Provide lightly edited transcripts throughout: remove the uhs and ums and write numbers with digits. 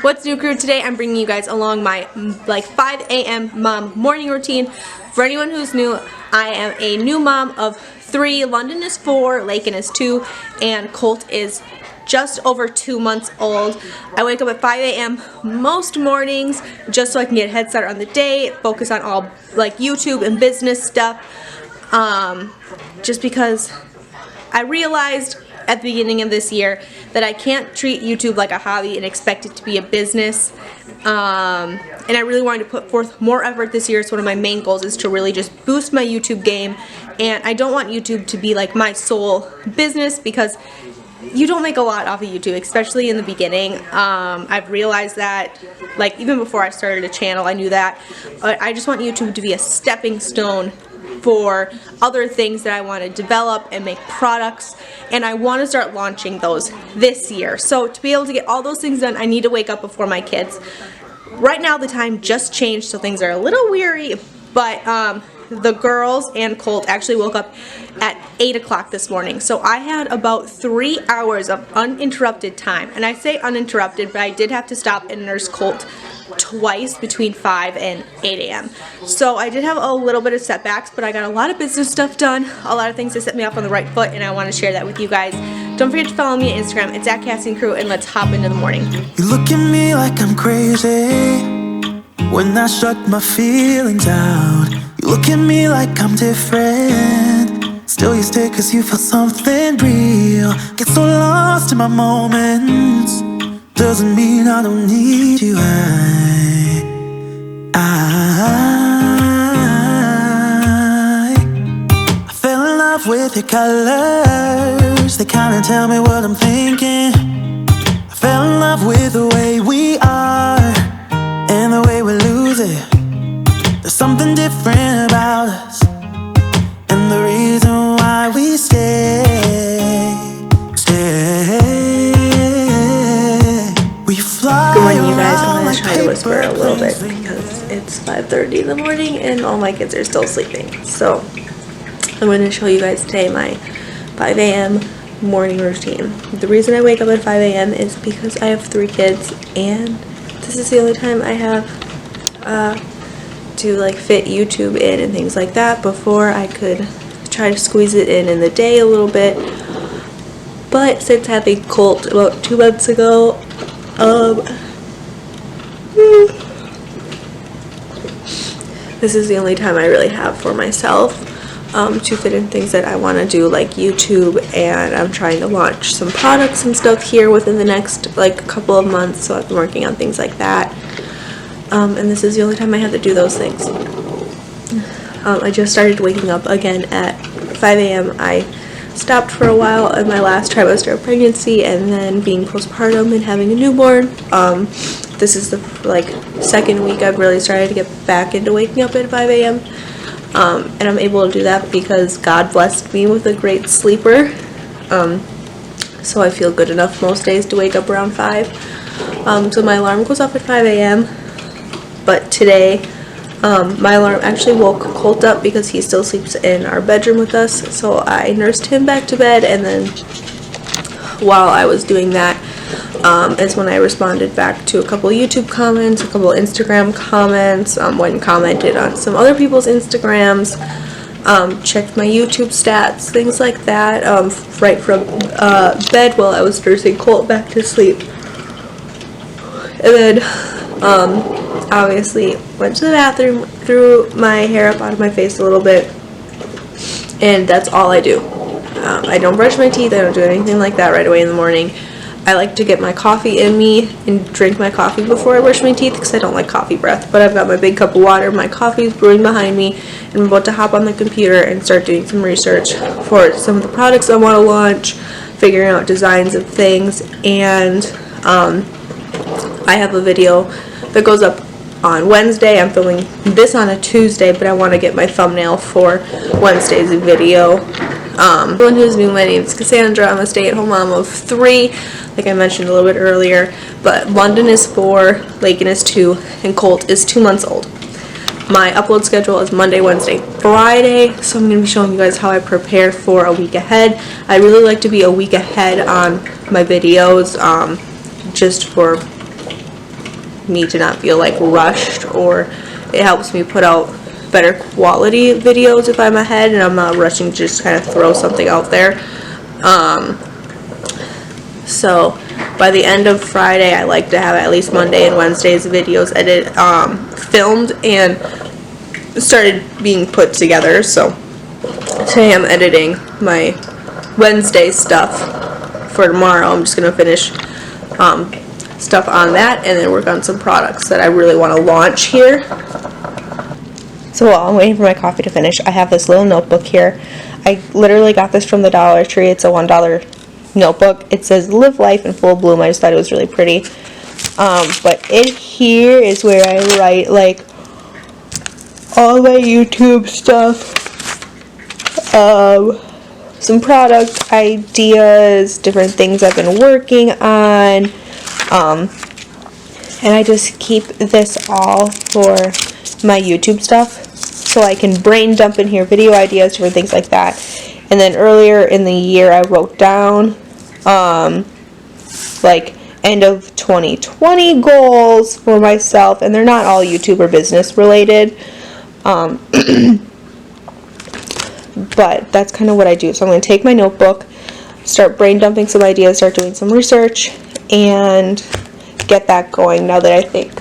What's new, crew? Today I'm bringing you guys along my 5 a.m. mom morning routine. For anyone who's new, I am a new mom of 3. London is 4, Lakin is 2, and Colt is just over 2 months old. I wake up at 5 a.m. most mornings just so I can get a head start on the day, focus on all YouTube and business stuff. Just because I realized at the beginning of this year that I can't treat YouTube like a hobby and expect it to be a business. And I really wanted to put forth more effort this year. It's one of my main goals, is to really just boost my YouTube game. And I don't want YouTube to be like my sole business, because you don't make a lot off of YouTube, especially in the beginning. I've realized that, even before I started a channel, I knew that. But I just want YouTube to be a stepping stone for other things that I want to develop and make products, and I want to start launching those this year. So to be able to get all those things done, I need to wake up before my kids. Right now the time just changed, so things are a little weary, but the girls and Colt actually woke up at 8 o'clock this morning. So I had about 3 hours of uninterrupted time. And I say uninterrupted, but I did have to stop and nurse Colt twice between 5 and 8 a.m. So I did have a little bit of setbacks, but I got a lot of business stuff done, a lot of things to set me off on the right foot, and I want to share that with you guys. Don't forget to follow me on Instagram. It's @CastingCrew, and let's hop into the morning. You look at me like I'm crazy when I shut my feelings out. You look at me like I'm different, still you stay cause you feel something real. Get so lost in my moments, doesn't mean I don't need you. I fell in love with your colors, they kinda tell me what I'm thinking. I fell in love with the way we are and the way we lose it. There's something different about us, and the reason why we stay. We fly. Good morning, you guys. I'm going to try to whisper a little bit because it's 5:30 in the morning and all my kids are still sleeping. So I'm going to show you guys today my 5 a.m. morning routine. The reason I wake up at 5 a.m. is because I have 3 kids, and this is the only time I have to fit YouTube in and things like that. Before, I could try to squeeze it in the day a little bit, but since having Colt about 2 months ago, this is the only time I really have for myself to fit in things that I want to do, like YouTube, and I'm trying to launch some products and stuff here within the next couple of months, so I've been working on things like that. And this is the only time I have to do those things. I just started waking up again at 5 a.m. I stopped for a while in my last trimester of pregnancy, and then being postpartum and having a newborn. This is the second week I've really started to get back into waking up at 5 a.m. And I'm able to do that because God blessed me with a great sleeper. So I feel good enough most days to wake up around 5. So my alarm goes off at 5 a.m. But today, my alarm actually woke Colt up because he still sleeps in our bedroom with us. So I nursed him back to bed, and then while I was doing that is when I responded back to a couple YouTube comments, a couple Instagram comments, went and commented on some other people's Instagrams, checked my YouTube stats, things like that, right from bed while I was nursing Colt back to sleep. And then obviously went to the bathroom, threw my hair up out of my face a little bit, and that's all I do. I don't brush my teeth, I don't do anything like that right away in the morning. I like to get my coffee in me and drink my coffee before I brush my teeth because I don't like coffee breath. But I've got my big cup of water, my coffee is brewing behind me, and I'm about to hop on the computer and start doing some research for some of the products I want to launch, figuring out designs of things, and I have a video that goes up on Wednesday. I'm filming this on a Tuesday, but I want to get my thumbnail for Wednesday's video. Everyone who's new, my name is Cassandra. I'm a stay-at-home mom of 3, like I mentioned a little bit earlier, but London is 4, Lakin is 2, and Colt is 2 months old. My upload schedule is Monday, Wednesday, Friday, so I'm going to be showing you guys how I prepare for a week ahead. I really like to be a week ahead on my videos, just for me to not feel like rushed, or it helps me put out better quality videos if I'm ahead and I'm not rushing to just kind of throw something out there. So by the end of Friday, I like to have at least Monday and Wednesday's videos edited, filmed and started being put together. So today I'm editing my Wednesday stuff for tomorrow. I'm just gonna finish stuff on that and then work on some products that I really want to launch here. So while I'm waiting for my coffee to finish, I have this little notebook here. I literally got this from the Dollar Tree. It's a $1 notebook. It says "Live Life in Full Bloom." I just thought it was really pretty. But in here is where I write like all my YouTube stuff, some product ideas, different things I've been working on, and I just keep this all for my YouTube stuff, so I can brain dump in here video ideas, different things like that. And then earlier in the year I wrote down like end of 2020 goals for myself, and they're not all YouTube or business related, but that's kind of what I do. So I'm going to take my notebook, start brain dumping some ideas, start doing some research, and get that going now that I think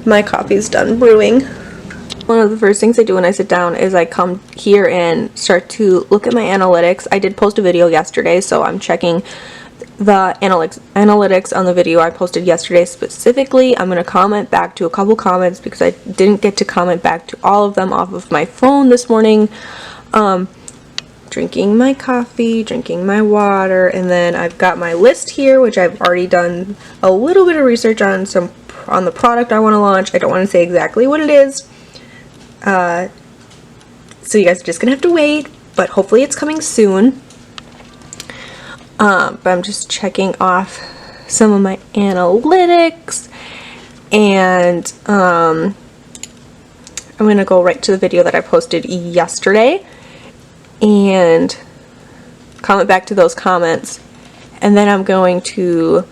my coffee's done brewing. One of the first things I do when I sit down is I come here and start to look at my analytics. I did post a video yesterday, so I'm checking the analytics on the video I posted yesterday specifically. I'm going to comment back to a couple comments because I didn't get to comment back to all of them off of my phone this morning. Drinking my coffee, drinking my water, and then I've got my list here, which I've already done a little bit of research on the product I want to launch. I don't want to say exactly what it is, so you guys are just gonna have to wait, but hopefully it's coming soon. But I'm just checking off some of my analytics, and I'm gonna go right to the video that I posted yesterday and comment back to those comments, and then I'm going to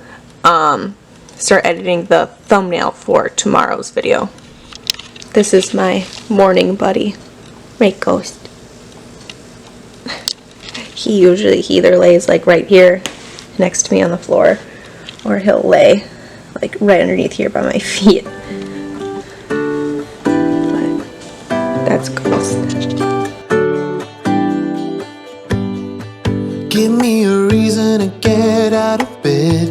start editing the thumbnail for tomorrow's video. This is my morning buddy, Ray Ghost. He either lays like right here next to me on the floor, or he'll lay like right underneath here by my feet. But that's Ghost. Give me a reason to get out of bed.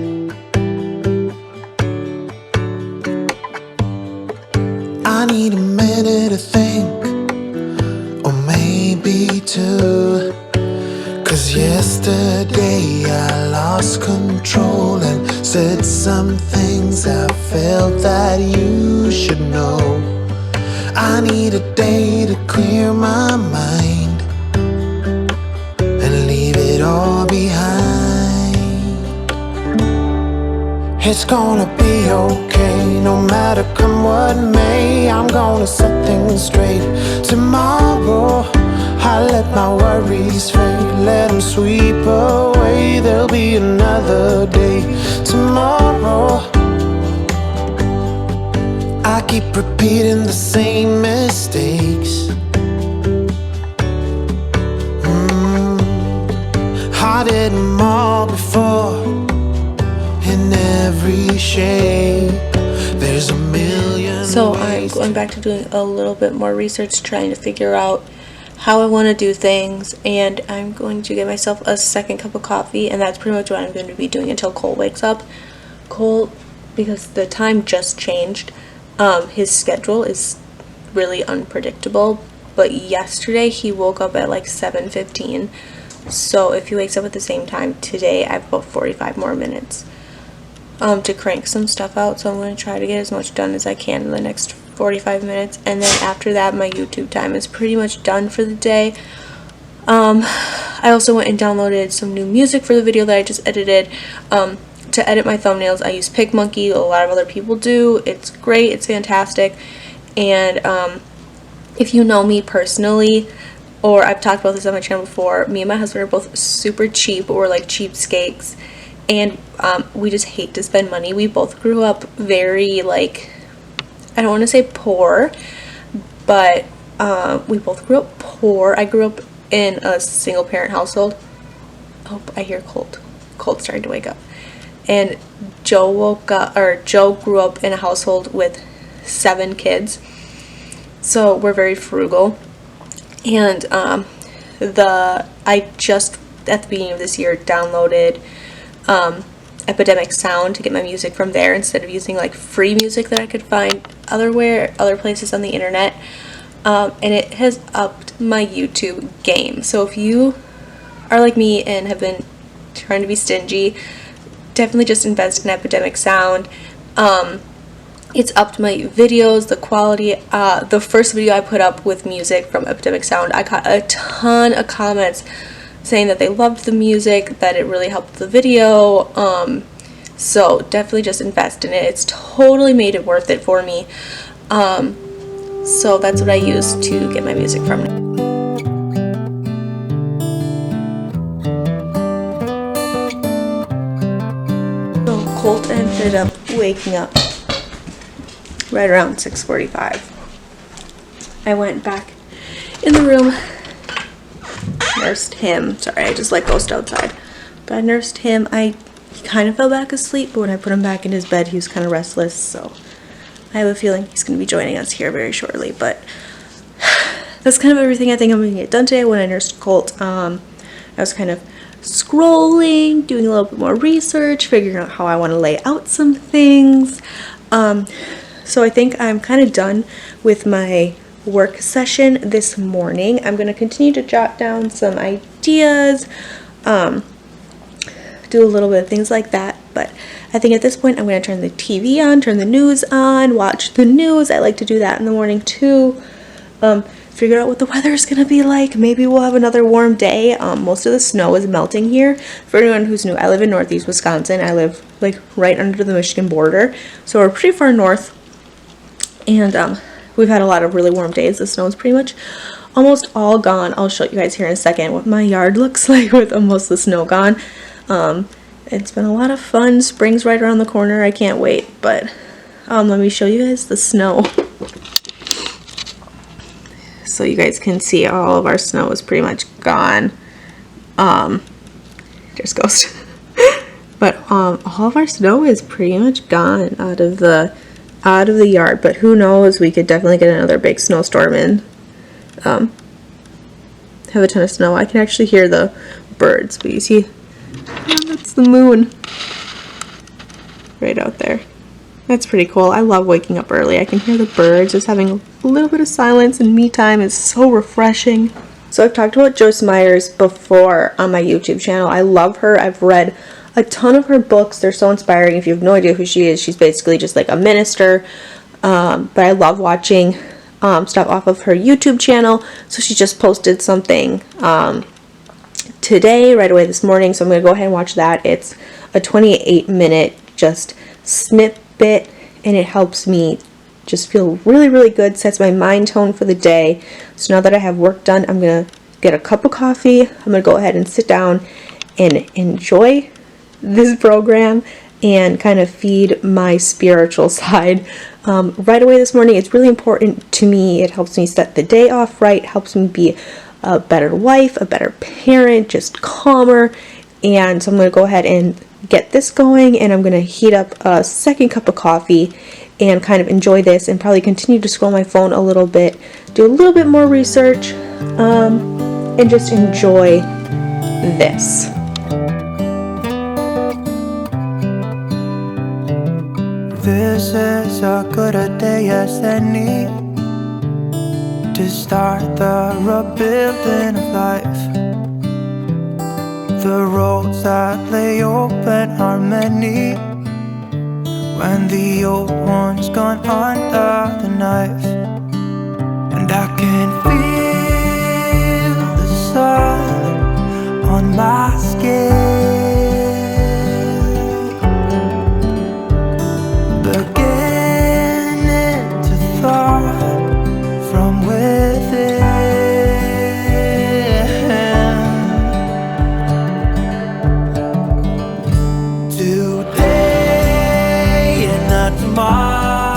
I need a minute to think, or maybe two. 'Cause yesterday I lost control and said some things I felt that you should know. I need a day to clear my mind and leave it all behind. It's gonna be okay, no matter come what may. I'm gonna set things straight tomorrow. I let my worries fade, let them sweep away. There'll be another day tomorrow. I keep repeating the same mistakes. I did them all before, in every shape. There's a million. So I'm going back to doing a little bit more research, trying to figure out how I want to do things, and I'm going to get myself a second cup of coffee, and that's pretty much what I'm going to be doing until Cole wakes up. Cole, because the time just changed, his schedule is really unpredictable, but yesterday he woke up at like 7:15, so if he wakes up at the same time today, I have about 45 more minutes to crank some stuff out. So I'm going to try to get as much done as I can in the next 45 minutes, and then after that my YouTube time is pretty much done for the day. I also went and downloaded some new music for the video that I just edited. To edit my thumbnails I use PicMonkey. A lot of other people do. It's great, it's fantastic, and if you know me personally, or I've talked about this on my channel before, me and my husband are both super cheap. We're like cheapskates, and we just hate to spend money. We both grew up very, like, I don't want to say poor, but we both grew up poor. I grew up in a single parent household. Oh, I hear Colt starting to wake up. And Joe grew up in a household with 7 kids, so we're very frugal. And I just at the beginning of this year downloaded Epidemic Sound to get my music from there instead of using like free music that I could find other places on the internet. And it has upped my YouTube game. So if you are like me and have been trying to be stingy, definitely just invest in Epidemic Sound. It's upped my videos, the quality. The first video I put up with music from Epidemic Sound, I got a ton of comments saying that they loved the music, that it really helped the video. So definitely just invest in it. It's totally made it worth it for me. So that's what I use to get my music from. So Colt ended up waking up right around 6:45. I went back in the room, nursed him. Sorry, I just ghost outside. But I nursed him. He kind of fell back asleep, but when I put him back in his bed, he was kind of restless, so I have a feeling he's going to be joining us here very shortly. But that's kind of everything I think I'm going to get done today. When I nursed Colt, I was kind of scrolling, doing a little bit more research, figuring out how I want to lay out some things. So I think I'm kind of done with my work session this morning. I'm going to continue to jot down some ideas, do a little bit of things like that, but I think at this point I'm going to turn the TV on, turn the news on, watch the news. I like to do that in the morning too. Figure out what the weather is going to be like. Maybe we'll have another warm day. Most of the snow is melting here. For anyone who's new, I live in Northeast Wisconsin. I live like right under the Michigan border, so we're pretty far north, and we've had a lot of really warm days. The snow is pretty much almost all gone. I'll show you guys here in a second what my yard looks like with almost the snow gone. It's been a lot of fun. Spring's right around the corner. I can't wait. But let me show you guys the snow. So you guys can see all of our snow is pretty much gone. There's Ghost. But all of our snow is pretty much gone out of the yard. But who knows? We could definitely get another big snowstorm in. Have a ton of snow. I can actually hear the birds. But you see, that's the moon right out there. That's pretty cool. I love waking up early. I can hear the birds. Just having a little bit of silence and me time is so refreshing. So I've talked about Joyce Meyers before on my YouTube channel. I love her. I've read a ton of her books. They're so inspiring. If you have no idea who she is, she's basically just like a minister. But I love watching stuff off of her YouTube channel. So she just posted something today, right away this morning. So I'm going to go ahead and watch that. It's a 28-minute just snippet, and it helps me just feel really, really good. Sets my mind tone for the day. So now that I have work done, I'm going to get a cup of coffee. I'm going to go ahead and sit down and enjoy this program and kind of feed my spiritual side right away this morning. It's really important to me. It helps me start the day off right, helps me be a better wife, a better parent, just calmer. And so I'm going to go ahead and get this going, and I'm going to heat up a second cup of coffee and kind of enjoy this and probably continue to scroll my phone a little bit, do a little bit more research, and just enjoy this. This is as good a day as any to start the rebuilding of life. The roads that lay open are many when the old one's gone under the knife. And I can feel the sun on my skin, beginning to thaw from within.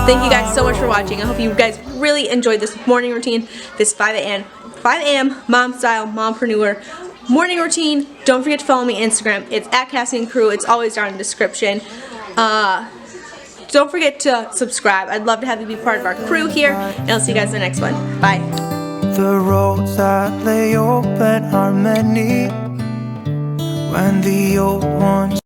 Thank you guys so much for watching. I hope you guys really enjoyed this morning routine, this 5 a.m. mom style, mompreneur morning routine. Don't forget to follow me on Instagram. It's at Cassie and Crew. It's always down in the description. Don't forget to subscribe. I'd love to have you be part of our crew here, and I'll see you guys in the next one. Bye. The roads that lay open are many when the old ones